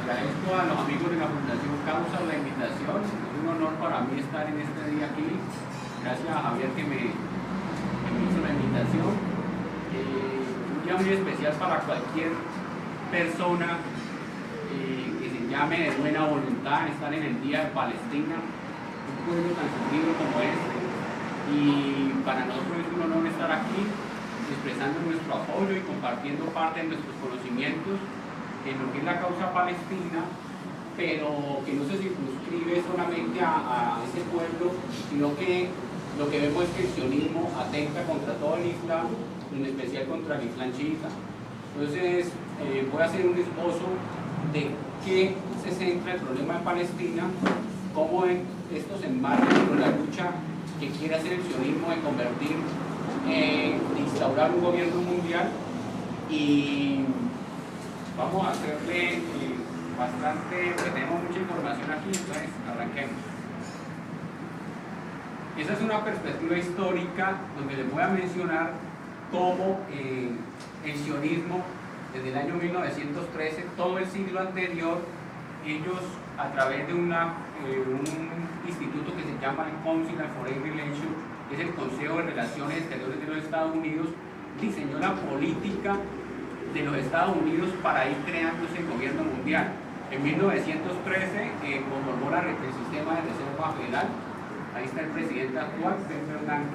Agradezco a los amigos de la Fundación Causa la invitación. Es un honor para mí estar en este día aquí. Gracias a Javier que me hizo la invitación. Un día muy especial para cualquier persona que se llame de buena voluntad estar en el Día de Palestina, un pueblo tan sufrido como este. Y para nosotros es un honor estar aquí expresando nuestro apoyo y compartiendo parte de nuestros conocimientos en lo que es la causa palestina, pero que no se circunscribe solamente a ese pueblo, sino que lo que vemos es que el sionismo atenta contra todo el Islam, en especial contra el Islam chiita. Entonces, voy a hacer un esbozo de qué se centra el problema en Palestina, cómo esto se enmarca con la lucha que quiere hacer el sionismo de convertir, de instaurar un gobierno mundial. Y vamos a hacerle bastante, pues tenemos mucha información aquí, entonces arranquemos. Esa es una perspectiva histórica donde les voy a mencionar cómo el sionismo, desde el año 1913, todo el siglo anterior, ellos a través de un instituto que se llama el Council on Foreign Relations, que es el Consejo de Relaciones Exteriores de los Estados Unidos, diseñó la política de los Estados Unidos para ir creándose el gobierno mundial. En 1913 conformó el sistema de reserva federal. Ahí está el presidente actual, Ben Bernanke.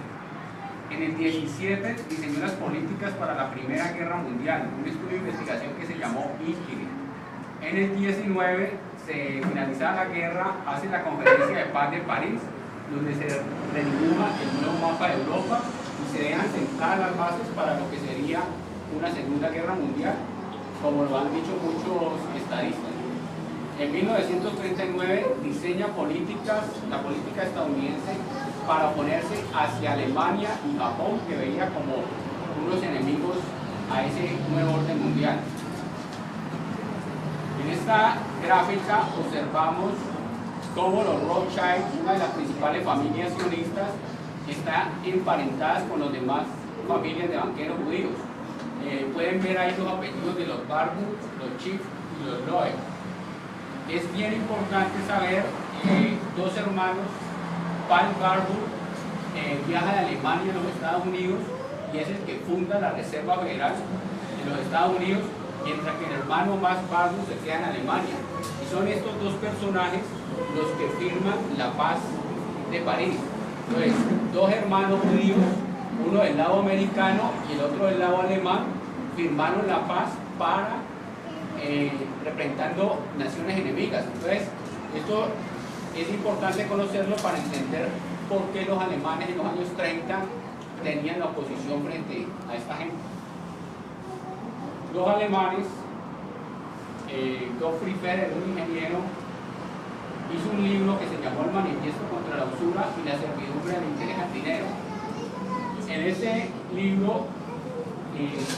En el 17 diseñó las políticas para la Primera Guerra Mundial, un estudio de investigación que se llamó INCIDE. En el 19 se finalizada la guerra, hace la Conferencia de Paz de París, donde se redibuja el nuevo mapa de Europa y se dejan sentadas las bases para lo que sería una Segunda Guerra Mundial, como lo han dicho muchos estadistas. En 1939 diseña la política estadounidense para oponerse hacia Alemania y Japón, que veía como unos enemigos a ese nuevo orden mundial. En esta gráfica observamos cómo los Rothschild, una de las principales familias sionistas, está emparentadas con las demás familias de banqueros judíos. Pueden ver ahí los apellidos de los Barbour, los Schiff y los Loeb. Es bien importante saber que dos hermanos, Paul Barbour, viaja de Alemania a los Estados Unidos y es el que funda la Reserva Federal de los Estados Unidos, mientras que el hermano Max Barbour se queda en Alemania. Y son estos dos personajes los que firman la paz de París. Entonces, dos hermanos judíos, uno del lado americano y el otro del lado alemán, firmaron la paz para representando naciones enemigas. Entonces, esto es importante conocerlo para entender por qué los alemanes en los años 30 tenían la oposición frente a esta gente. Los alemanes, Gottfried Feder, un ingeniero, hizo un libro que se llamó El Manifiesto contra la Usura y la Servidumbre del Interés al Dinero. En ese libro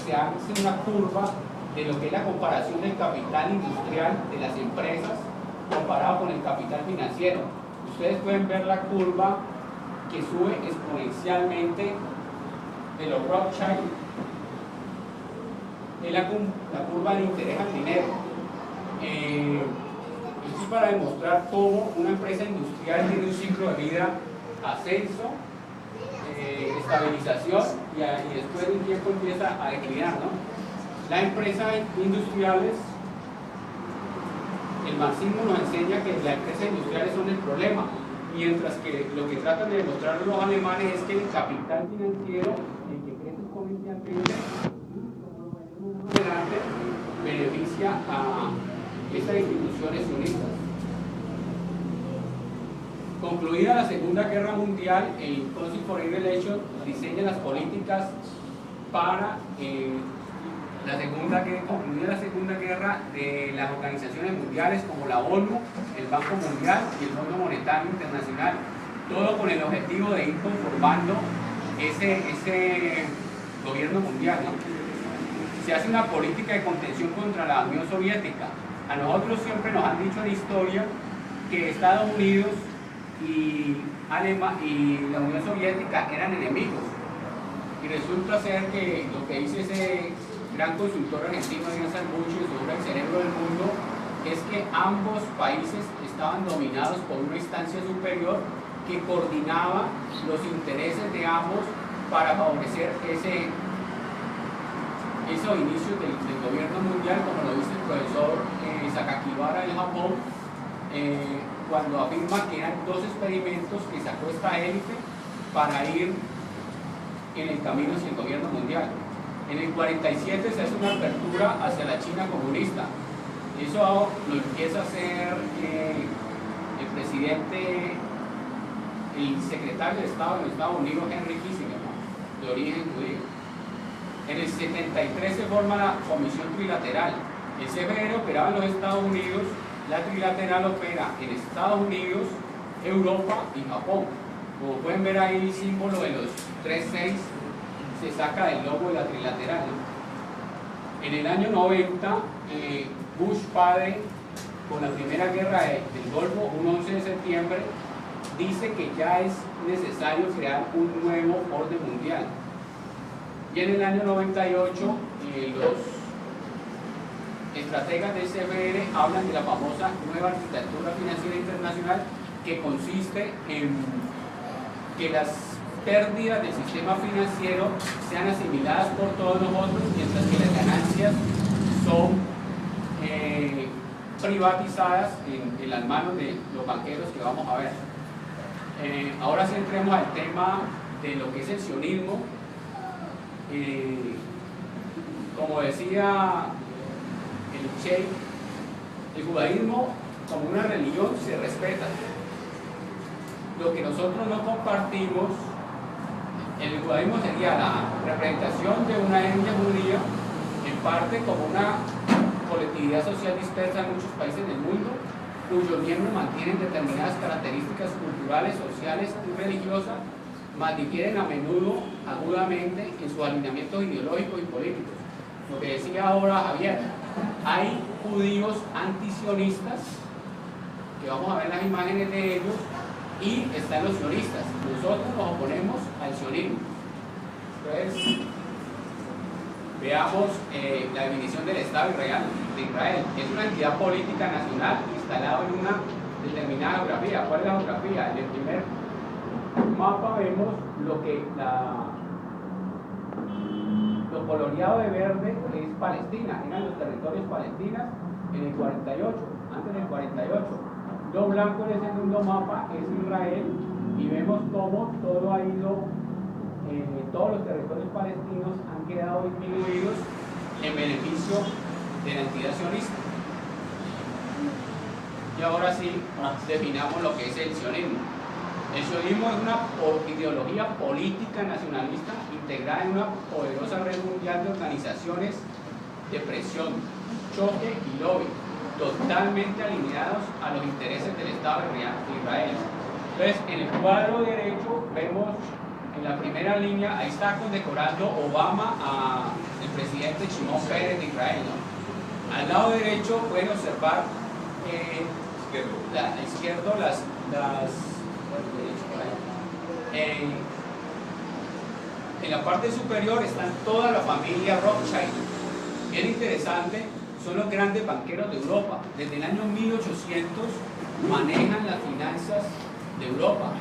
se hace una curva de lo que es la comparación del capital industrial de las empresas comparado con el capital financiero. Ustedes pueden ver la curva que sube exponencialmente de los Rothschild. Es la curva del interés al dinero. Esto es para demostrar cómo una empresa industrial tiene un ciclo de vida: ascenso, estabilización y después de un tiempo empieza a declinar, ¿no? Las empresas industriales, el marxismo nos enseña que las empresas industriales son el problema, mientras que lo que tratan de demostrar los alemanes es que el capital financiero, el que crece exponencialmente, beneficia a estas instituciones sionistas. Concluida la Segunda Guerra Mundial, el Council on Foreign Relations diseña las políticas para concluida la Segunda Guerra de las organizaciones mundiales como la ONU, el Banco Mundial y el Fondo Monetario Internacional, todo con el objetivo de ir conformando ese gobierno mundial, ¿no? Se hace una política de contención contra la Unión Soviética. A nosotros siempre nos han dicho en historia que Estados Unidos y la Unión Soviética eran enemigos, y resulta ser que lo que dice ese gran consultor argentino, Adrián Salvucci, sobre el cerebro del mundo, es que ambos países estaban dominados por una instancia superior que coordinaba los intereses de ambos para favorecer esos inicios del gobierno mundial, como lo dice el profesor Sakakibara del Japón, cuando afirma que eran dos experimentos que sacó esta élite para ir en el camino hacia el gobierno mundial. En el 47 se hace una apertura hacia la China comunista. Eso lo empieza a hacer el presidente, el secretario de Estado de los Estados Unidos, Henry Kissinger, ¿no?, de origen judío. En el 73 se forma la Comisión Trilateral. El CFR operaba en los Estados Unidos, la Trilateral opera en Estados Unidos, Europa y Japón. Como pueden ver ahí, el símbolo de los 3-6 se saca del logo de la Trilateral, ¿no? En el año 90, Bush padre, con la primera guerra del Golfo, un 11 de septiembre, dice que ya es necesario crear un nuevo orden mundial. Y en el año 98, los estrategas del CFR hablan de la famosa nueva arquitectura financiera internacional, que consiste en que las pérdidas del sistema financiero sean asimiladas por todos nosotros, mientras que las ganancias son privatizadas en las manos de los banqueros, que vamos a ver. Ahora sí entremos al tema de lo que es el sionismo. Como decía el Sheikh, el judaísmo como una religión se respeta. Lo que nosotros no compartimos en el judaísmo sería la representación de una etnia judía, en parte como una colectividad social dispersa en muchos países del mundo, cuyos miembros mantienen determinadas características culturales, sociales y religiosas, mas difieren a menudo agudamente en sus alineamientos ideológicos y políticos. Lo que decía ahora Javier, hay judíos antisionistas, que vamos a ver las imágenes de ellos, y están los sionistas. Nosotros nos oponemos al sionismo. Entonces, veamos la definición del Estado de Israel. Es una entidad política nacional instalada en una determinada geografía. ¿Cuál es la geografía? En el primer mapa vemos lo coloreado de verde es Palestina, eran los territorios palestinos en el 48, antes del 48. Lo blanco en el segundo mapa es Israel, y vemos cómo todo ha ido, todos los territorios palestinos han quedado disminuidos en beneficio de la entidad sionista. Y ahora sí, definamos lo que es el sionismo. El sionismo es una ideología política nacionalista integrada en una poderosa red mundial de organizaciones de presión, choque y lobby, totalmente alineados a los intereses del Estado de Israel. Entonces, en el cuadro derecho vemos en la primera línea, ahí está condecorando Obama al presidente Shimon Peres de Israel, ¿no? Al lado derecho pueden observar a la izquierda en la parte superior están toda la familia Rothschild. Bien interesante, son los grandes banqueros de Europa. Desde el año 1800 manejan las finanzas de Europa.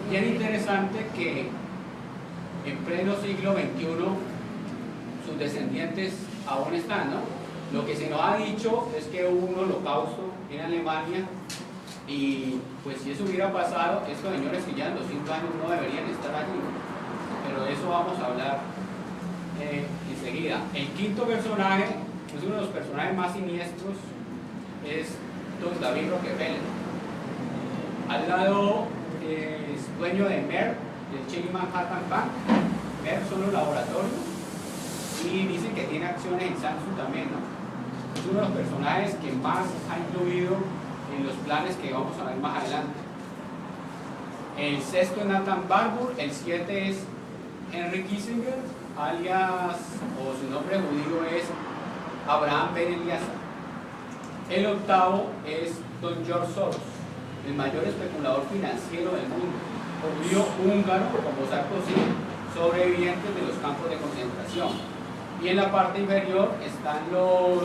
Bien interesante que en pleno siglo XXI sus descendientes aún están, ¿no? Lo que se nos ha dicho es que hubo un holocausto en Alemania, y pues si eso hubiera pasado, estos señores que llevan 200 años no deberían estar allí, pero de eso vamos a hablar enseguida. El quinto personaje es uno de los personajes más siniestros, es don David Rockefeller. Al lado es dueño de Merck, del Chase Manhattan Bank. Merck son los laboratorios, y dicen que tiene acciones en Samsung también, ¿no? Es uno de los personajes que más ha influido en los planes que vamos a ver más adelante. El sexto es Nathan Barbour, el 7 es Henry Kissinger, alias, o su nombre judío es Abraham Ben Eliezer. El octavo es don George Soros, el mayor especulador financiero del mundo, judío húngaro como Sarkozy, sobrevivientes de los campos de concentración. Y en la parte inferior están los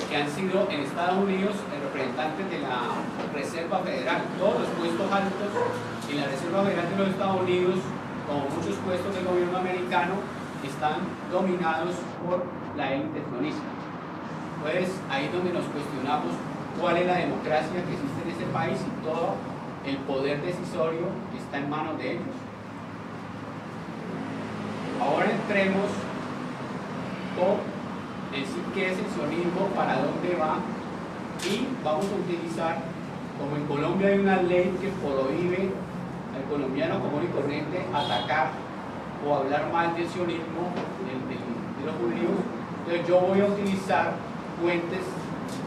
que han sido en Estados Unidos representantes de la Reserva Federal. Todos los puestos altos en la Reserva Federal de los Estados Unidos, como muchos puestos del gobierno americano, están dominados por la élite sionista. Pues ahí es donde nos cuestionamos cuál es la democracia que existe en ese país y todo el poder decisorio está en manos de ellos. Ahora entremos por decir qué es el sionismo, para dónde va, y vamos a utilizar, como en Colombia hay una ley que prohíbe al colombiano común y corriente atacar o hablar mal del sionismo, de los judíos, entonces yo voy a utilizar fuentes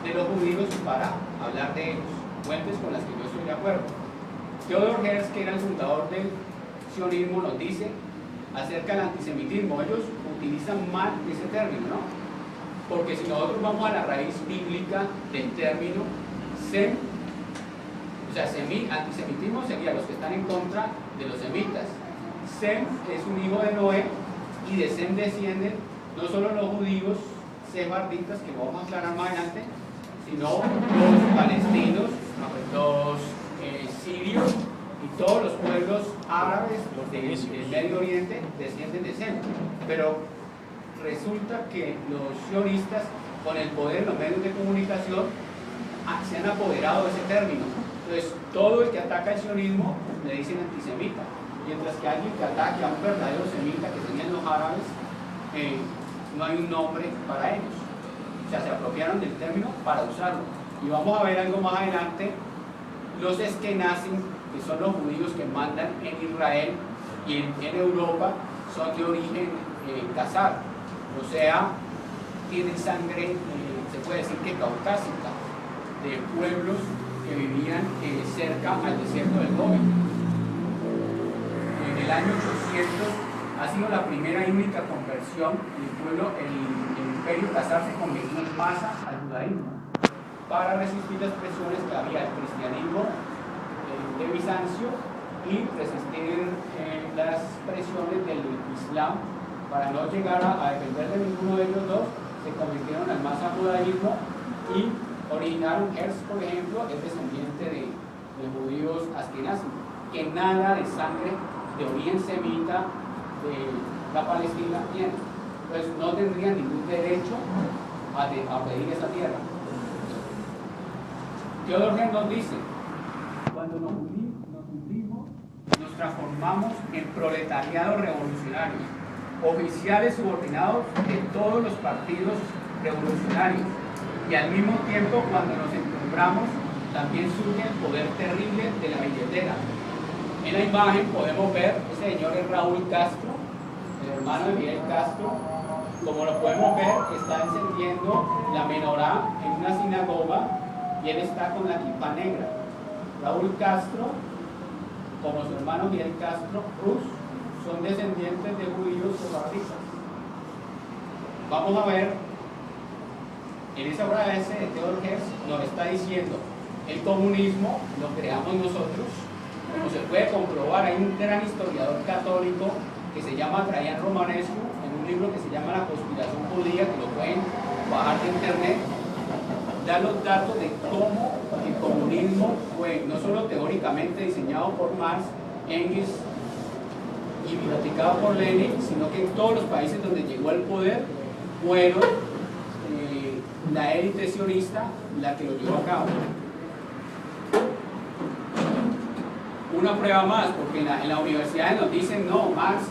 de los judíos para hablar de ellos, fuentes con las que yo estoy de acuerdo. Theodor Herzl, que era el fundador del sionismo, nos dice acerca del antisemitismo. Ellos utilizan mal ese término, ¿no? Porque si nosotros vamos a la raíz bíblica del término, sem, o sea, antisemitismo sería los que están en contra de los semitas. Sem es un hijo de Noé, y de Sem descienden no solo los judíos sefarditas, que vamos a aclarar más adelante, sino los palestinos, los sirios y todos los pueblos árabes del Medio Oriente descienden de Sem. Pero resulta que los sionistas, con el poder de los medios de comunicación, se han apoderado de ese término. Entonces, todo el que ataca el sionismo le dicen antisemita, mientras que alguien que ataque a un verdadero semita, que serían los árabes, no hay un nombre para ellos. O sea, se apropiaron del término para usarlo. Y vamos a ver algo más adelante. Los eskenazim, que son los judíos que mandan en Israel y en Europa, son de origen khazar, o sea, tienen sangre, se puede decir que caucásica, de pueblos que vivían cerca al desierto del Gobi. En el año 800 ha sido la primera y única conversión. El imperio khazar se convirtió en masa al judaísmo para resistir las presiones que había del cristianismo de Bizancio y resistir las presiones del Islam. Para no llegar a depender de ninguno de ellos dos, se convirtieron al masa judaísmo y originaron. Herzl, por ejemplo, es descendiente de judíos askenazim, que nada de sangre de origen semita de la Palestina tiene. Entonces no tendrían ningún derecho a pedir esa tierra. Theodor Herzl nos dice: cuando nos unimos, nos transformamos en proletariado revolucionario, oficiales subordinados de todos los partidos revolucionarios, y al mismo tiempo, cuando nos encumbramos, también surge el poder terrible de la billetera. En la imagen podemos ver, ese señor es Raúl Castro, el hermano de Miguel Castro. Como lo podemos ver, está encendiendo la menorá en una sinagoga y él está con la kippá negra. Raúl Castro, como su hermano Miguel Castro Ruz, son descendientes de judíos sefarditas. Vamos a ver, en esa obra de Theodor Herzl nos está diciendo: el comunismo lo creamos nosotros. Como se puede comprobar, hay un gran historiador católico que se llama Traian Romanescu, en un libro que se llama La conspiración judía, que lo pueden bajar de internet, da los datos de cómo el comunismo fue no solo teóricamente diseñado por Marx, Engels y practicado por Lenin, sino que en todos los países donde llegó al poder fueron la élite sionista la que lo llevó a cabo. Una prueba más, porque en la universidad nos dicen: no, Marx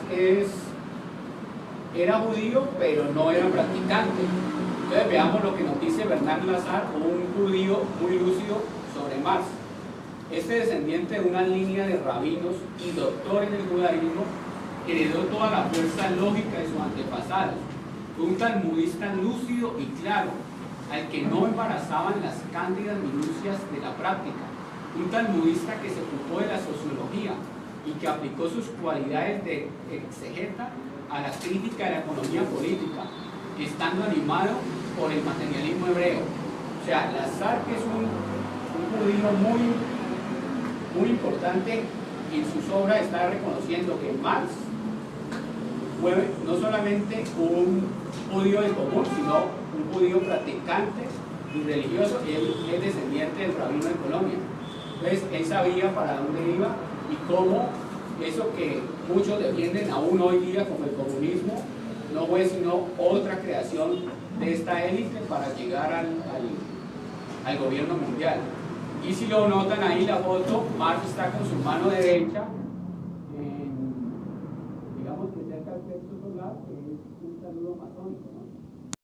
era judío, pero no era practicante. Entonces veamos lo que nos dice Bernard Lazare, un judío muy lúcido sobre Marx. Este descendiente de una línea de rabinos y doctores del judaísmo heredó toda la fuerza lógica de sus antepasados. Fue un talmudista lúcido y claro, al que no embarazaban las cándidas minucias de la práctica. Un talmudista que se ocupó de la sociología y que aplicó sus cualidades de exegeta a la crítica de la economía política, estando animado por el materialismo hebreo. O sea, Lazare, que es un judío muy importante, en sus obras está reconociendo que Marx fue no solamente un judío de común, sino un judío practicante y religioso, él es descendiente del rabino de Colombia. Entonces él sabía para dónde iba y cómo eso que muchos defienden aún hoy día como el comunismo no fue sino otra creación de esta élite para llegar al gobierno mundial. Y si lo notan ahí la foto, Marx está con su mano derecha, digamos que cerca del plexo solar, que es un saludo masónico, ¿no?